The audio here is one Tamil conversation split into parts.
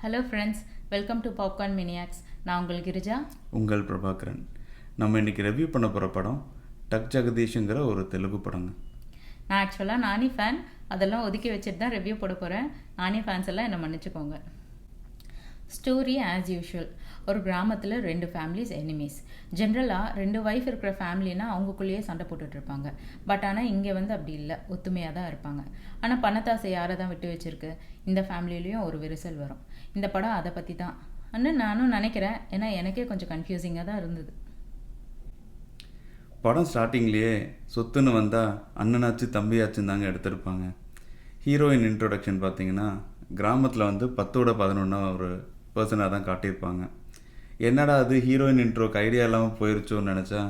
Hello friends, welcome to popcorn மினியாக்ஸ். நான் உங்கள் கிரிஜா, உங்கள் பிரபாகரன். நம்ம இன்றைக்கி ரிவ்யூ பண்ண போகிற படம் ஜகதீஷுங்கிற ஒரு தெலுங்கு படங்க. நான் ஆக்சுவலாக நானி ஃபேன். அதெல்லாம் ஒதுக்கி வச்சுட்டு தான் ரிவ்யூ போட போகிறேன். நானி ஃபேன்ஸ் எல்லாம் என்னை மன்னிச்சுக்கோங்க. Story as usual. ஒரு கிராமத்தில் 2 ஃபேமிலிஸ் எனிமீஸ். ஜென்ரலாக 2 ஒய்ஃப் இருக்கிற ஃபேமிலினா அவங்களுக்குள்ளேயே சண்டை போட்டுட்ருப்பாங்க. பட் ஆனால் இங்கே அப்படி இல்லை, ஒத்துமையாக தான் இருப்பாங்க. ஆனால் பணத்தாசை யாரை தான் விட்டு வச்சுருக்கு, இந்த ஃபேமிலியிலையும் ஒரு விரிசல் வரும். இந்த படம் அதை பற்றி தான் நானும் நினைக்கிறேன். ஏன்னா எனக்கே கொஞ்சம் கன்ஃபியூசிங்காக தான் இருந்தது. படம் ஸ்டார்டிங்லேயே சொத்துன்னு வந்தால் அண்ணனாச்சு தம்பியாச்சுன்னு தாங்க எடுத்திருப்பாங்க. ஹீரோயின் இன்ட்ரொடக்ஷன் பார்த்தீங்கன்னா கிராமத்தில் 10ஓட 11 ஒரு பர்சனாக தான் காட்டியிருப்பாங்க. என்னடா அது ஹீரோயின் இன்ட்ரோக்கு ஐடியா இல்லாமல் போயிருச்சோன்னு நினச்சா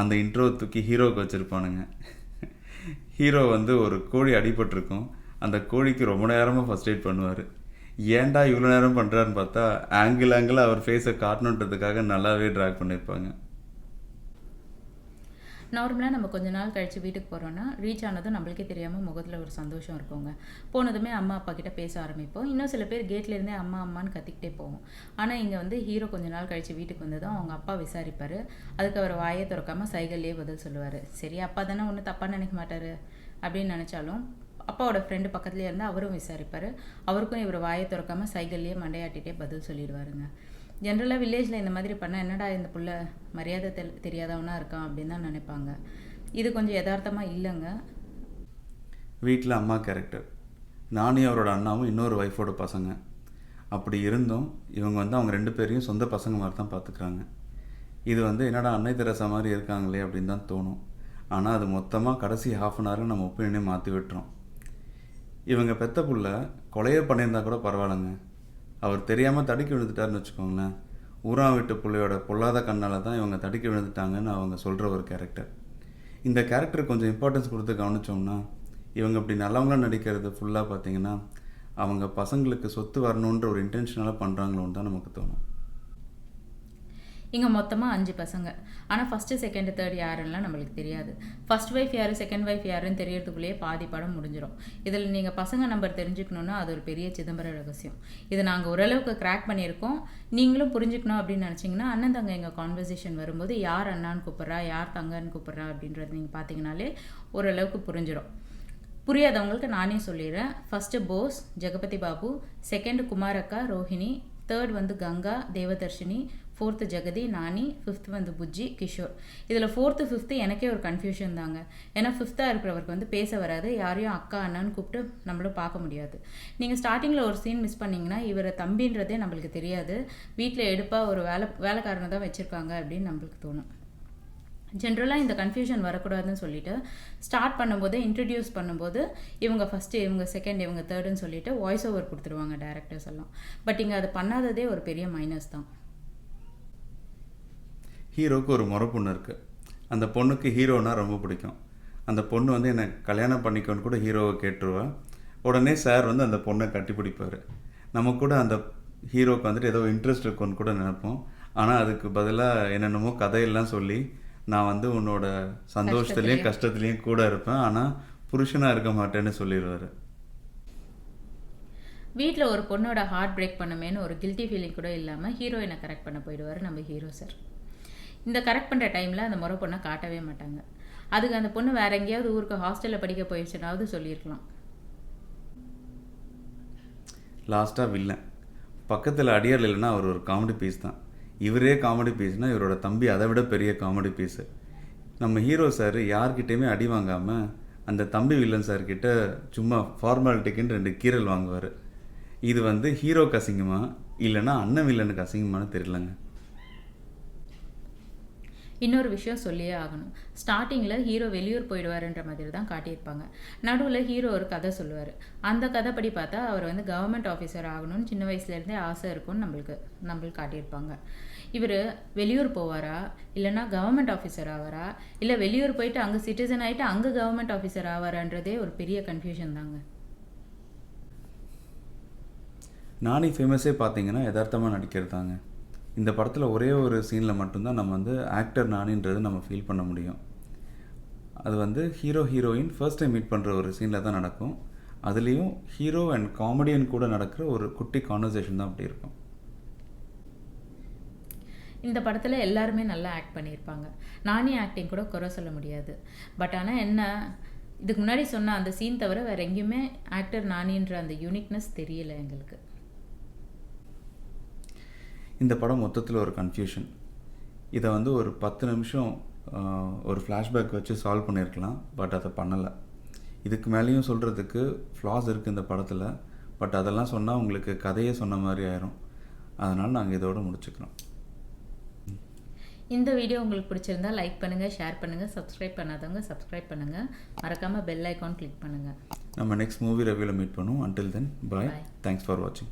அந்த இன்ட்ரோ தூக்கி ஹீரோவுக்கு வச்சுருப்பானுங்க. ஹீரோ ஒரு கோழி அடிபட்டிருக்கும். அந்த கோழிக்கு ரொம்ப நேரமாக ஃபர்ஸ்ட் எய்ட் பண்ணுவார். ஏன்டா இவ்வளோ நேரம் பண்ணுறாருன்னு பார்த்தா ஆங்கிள் அவர் ஃபேஸை காட்டணுன்றதுக்காக நல்லாவே ட்ராக் பண்ணியிருப்பாங்க. நார்மலாக நம்ம கொஞ்ச நாள் கழித்து வீட்டுக்கு போகிறோன்னா ரீச் ஆனதும் நம்மளுக்கே தெரியாமல் முகத்தில் ஒரு சந்தோஷம் இருக்குங்க. போனதுமே அம்மா அப்பா கிட்ட பேச ஆரம்பிப்போம். இன்னும் சில பேர் கேட்லேருந்தே அம்மா அம்மான்னு கத்திக்கிட்டே போவோம். ஆனால் இங்கே ஹீரோ கொஞ்ச நாள் கழித்து வீட்டுக்கு வந்ததும் அவங்க அப்பா விசாரிப்பார். அதுக்கு அவர் வாயை திறக்காமல் சைகள்லேயே பதில் சொல்லுவார். சரி, அப்பா தானே ஒன்றும் தப்பாக நினைக்க மாட்டார் அப்படின்னு நினச்சாலும் அப்பாவோட ஃப்ரெண்டு பக்கத்துலேயே இருந்தால் அவரும் விசாரிப்பார். அவருக்கும் இவர் வாயை திறக்காமல் சைகள்லேயே மண்டையாட்டிகிட்டே பதில் சொல்லிடுவாருங்க. ஜென்ரலாக வில்லேஜில் இந்த மாதிரி பண்ணால் என்னடா இந்த புள்ள மரியாதை தெரியாதவனா இருக்கான் அப்படின்னு தான் நினைப்பாங்க. இது கொஞ்சம் யதார்த்தமாக இல்லைங்க. வீட்டில் அம்மா கேரக்டர், நானி அவரோட அண்ணாவும் இன்னொரு ஒய்ஃபோட பசங்க. அப்படி இருந்தும் இவங்க அவங்க 2 பேரையும் சொந்த பசங்க மாதிரி தான் பார்த்துக்குறாங்க. இது என்னடா அன்னை தெரசா மாதிரி இருக்காங்களே அப்படின்னு தான் தோணும். ஆனால் அது மொத்தமாக கடைசி ½ அன் ஹவரில் நம்ம ஒப்பீனியனே மாற்றி விட்டுறோம். இவங்க பெத்த புள்ள கொலையே பண்ணியிருந்தா கூட பரவாயில்லைங்க, அவர் தெரியாமல் தடுக்கி விழுந்துட்டாருன்னு வச்சுக்கோங்களேன். ஊரா வீட்டு பிள்ளையோட பொல்லாத கண்ணால் தான் இவங்க தடுக்கி விழுந்துட்டாங்கன்னு அவங்க சொல்கிற ஒரு கேரக்டர். இந்த கேரக்டருக்கு கொஞ்சம் இம்பார்ட்டன்ஸ் கொடுத்து கவனித்தோம்னா இவங்க இப்படி நல்லவங்களாம் நடிக்கிறது ஃபுல்லாக பார்த்திங்கன்னா அவங்க பசங்களுக்கு சொத்து வரணுன்ற ஒரு இன்டென்ஷனலாக பண்ணுறாங்களோன்னு தான் நமக்கு தோணும். இங்கே மொத்தமாக 5 பசங்க. ஆனால் ஃபஸ்ட்டு செகண்டு தேர்ட் யாருன்னா நம்மளுக்கு தெரியாது. ஃபஸ்ட் ஒய்ஃப் யார், செகண்ட் ஒய்ஃப் யாருன்னு தெரியறதுக்குள்ளேயே பாதி படம் முடிஞ்சிடும். இதில் நீங்கள் பசங்க நம்பர் தெரிஞ்சுக்கணுன்னா அது ஒரு பெரிய சிதம்பர ரகசியம். இதை நாங்கள் ஓரளவுக்கு கிராக் பண்ணியிருக்கோம். நீங்களும் புரிஞ்சுக்கணும் அப்படின்னு நினச்சிங்கன்னா அண்ணன் தங்க எங்கள் கான்வர்சேஷன் வரும்போது யார் அண்ணான்னு கூப்பிட்றா, யார் தங்கன்னு கூப்பிட்றா அப்படின்றது நீங்கள் பார்த்தீங்கனாலே ஓரளவுக்கு புரிஞ்சிடும். புரியாதவங்களுக்கு நானே சொல்லிடுறேன். First boss Jagapathi Babu, second குமாரக்கா Rohini, third Ganga Devadarshini, 4th Jagathi Nani, 5th Bujji Kishore. இதில் 4th 5th எனக்கே ஒரு கன்ஃபியூஷன் தாங்க. ஏன்னா 5th இருக்கிறவருக்கு பேச வராது, யாரையும் அக்கா அண்ணான்னு கூப்பிட்டு நம்மளும் பார்க்க முடியாது. நீங்கள் ஸ்டார்டிங்கில் ஒரு சீன் மிஸ் பண்ணிங்கன்னா இவரை தம்பின்றதே நம்மளுக்கு தெரியாது. வீட்டில் எடுப்பாக ஒரு வேலைக்காரனை தான் வச்சுருக்காங்க அப்படின்னு நம்மளுக்கு தோணும். ஜென்ரலாக இந்த கன்ஃபியூஷன் வரக்கூடாதுன்னு சொல்லிட்டு ஸ்டார்ட் பண்ணும்போது இன்ட்ரடியூஸ் பண்ணும்போது இவங்க ஃபஸ்ட்டு, இவங்க செகண்ட், இவங்க தேர்டுன்னு சொல்லிட்டு வாய்ஸ் ஓவர் கொடுத்துருவாங்க டேரக்டர்ஸ் எல்லாம். பட் இங்கே அது பண்ணாததே ஒரு பெரிய மைனஸ் தான். ஹீரோவுக்கு ஒரு முறை பொண்ணு இருக்குது. அந்த பொண்ணுக்கு ஹீரோனா ரொம்ப பிடிக்கும். அந்த பொண்ணு என்னை கல்யாணம் பண்ணிக்கோன்னு கூட ஹீரோவை கேட்டுருவா. உடனே சார் அந்த பொண்ணை கட்டி பிடிப்பார். நம்ம கூட அந்த ஹீரோவுக்கு ஏதோ இன்ட்ரெஸ்ட் இருக்குன்னு கூட நினைப்போம். ஆனால் அதுக்கு பதிலாக என்னென்னமோ கதையெல்லாம் சொல்லி நான் உன்னோட சந்தோஷத்துலேயும் கஷ்டத்துலேயும் கூட இருப்பேன், ஆனால் புருஷனாக இருக்க மாட்டேன்னு சொல்லிடுவார். வீட்டில் ஒரு பொண்ணோட ஹார்ட் பிரேக் பண்ணுமேன்னு ஒரு கில்ட்டி ஃபீலிங் கூட இல்லாமல் ஹீரோயினை கரெக்ட் பண்ண போயிடுவார் நம்ம ஹீரோ சார். இந்த கரெக்ட் பண்ணுற டைமில் அந்த முறை பொண்ணை காட்டவே மாட்டாங்க. அதுக்கு அந்த பொண்ணு வேற எங்கேயாவது ஊருக்கு ஹாஸ்டலில் படிக்க போயிடுச்சுனாவது சொல்லியிருக்கலாம். லாஸ்ட்டாக வில்லன் பக்கத்தில் அடியார் இல்லைன்னா அவர் ஒரு காமெடி பீஸ் தான். இவரே காமெடி பீஸ்னால் இவரோட தம்பி அதை விட பெரிய காமெடி பீஸு. நம்ம ஹீரோ சார் யார்கிட்டையுமே அடி வாங்காமல் அந்த தம்பி வில்லன் சார்கிட்ட சும்மா ஃபார்மாலிட்டிக்குன்னு 2 கீரல் வாங்குவார். இது ஹீரோக்கு அசிங்கமா இல்லைன்னா அண்ணன் வில்லனுக்கு அசிங்கமானு தெரியலங்க. இன்னொரு விஷயம் சொல்லியே ஆகணும். ஸ்டார்டிங்கில் ஹீரோ வெளியூர் போயிடுவாருன்ற மாதிரி தான் காட்டியிருப்பாங்க. நடுவில் ஹீரோ ஒரு கதை சொல்லுவார். அந்த கதைப்படி பார்த்தா அவர் கவர்மெண்ட் ஆஃபீஸர் ஆகணும்னு சின்ன வயசுலேருந்தே ஆசை இருக்கும்னு நம்மளுக்கு காட்டியிருப்பாங்க. இவர் வெளியூர் போவாரா, இல்லைனா கவர்மெண்ட் ஆஃபீஸர் ஆவாரா, இல்லை வெளியூர் போயிட்டு அங்கே சிட்டிசன் ஆகிட்டு அங்கே கவர்மெண்ட் ஆஃபீஸர் ஆவாரான்றதே ஒரு பெரிய கன்ஃபியூஷன் தாங்க. நானி ஃபேமஸே பார்த்தீங்கன்னா யதார்த்தமாக நடிக்கிறது தாங்க. இந்த படத்தில் ஒரே ஒரு சீனில் மட்டும்தான் நம்ம ஆக்டர் நானின்றது நம்ம ஃபீல் பண்ண முடியும். அது hero heroine first time meet பண்ணுற ஒரு சீனில் தான் நடக்கும். அதுலேயும் ஹீரோ அண்ட் காமெடியன் கூட நடக்கிற ஒரு குட்டி கான்வர்சேஷன் தான் அப்படி இருக்கும். இந்த படத்தில் எல்லாருமே நல்லா ஆக்ட் பண்ணியிருப்பாங்க. நானி ஆக்டிங் கூட குறை சொல்ல முடியாது. பட் ஆனால் என்ன, இதுக்கு முன்னாடி சொன்ன அந்த சீன் தவிர வேறு எங்கேயுமே ஆக்டர் நானின்ற அந்த யூனிக்னஸ் தெரியல எங்களுக்கு. இந்த படம் மொத்தத்தில் ஒரு கன்ஃபியூஷன். இதை வந்து ஒரு 10 நிமிஷம் ஒரு ஃப்ளாஷ்பேக் வச்சு சால்வ் பண்ணியிருக்கலாம். பட் அதை பண்ணலை. இதுக்கு மேலேயும் சொல்கிறதுக்கு ஃப்ளாஸ் இருக்குது இந்த படத்தில். பட் அதெல்லாம் சொன்னால் உங்களுக்கு கதையே சொன்ன மாதிரி ஆயிரும். அதனால் நாங்கள் இதோடு முடிச்சுக்கிறோம். இந்த வீடியோ உங்களுக்கு பிடிச்சிருந்தா லைக் பண்ணுங்கள், ஷேர் பண்ணுங்கள், சப்ஸ்கிரைப் பண்ணாதவங்க சப்ஸ்கிரைப் பண்ணுங்கள், மறக்காமல் பெல் ஐக்கான் கிளிக் பண்ணுங்கள். நம்ம நெக்ஸ்ட் மூவி ரிவ்யூவில் மீட் பண்ணுவோம். Until then bye. Thanks for வாட்சிங்.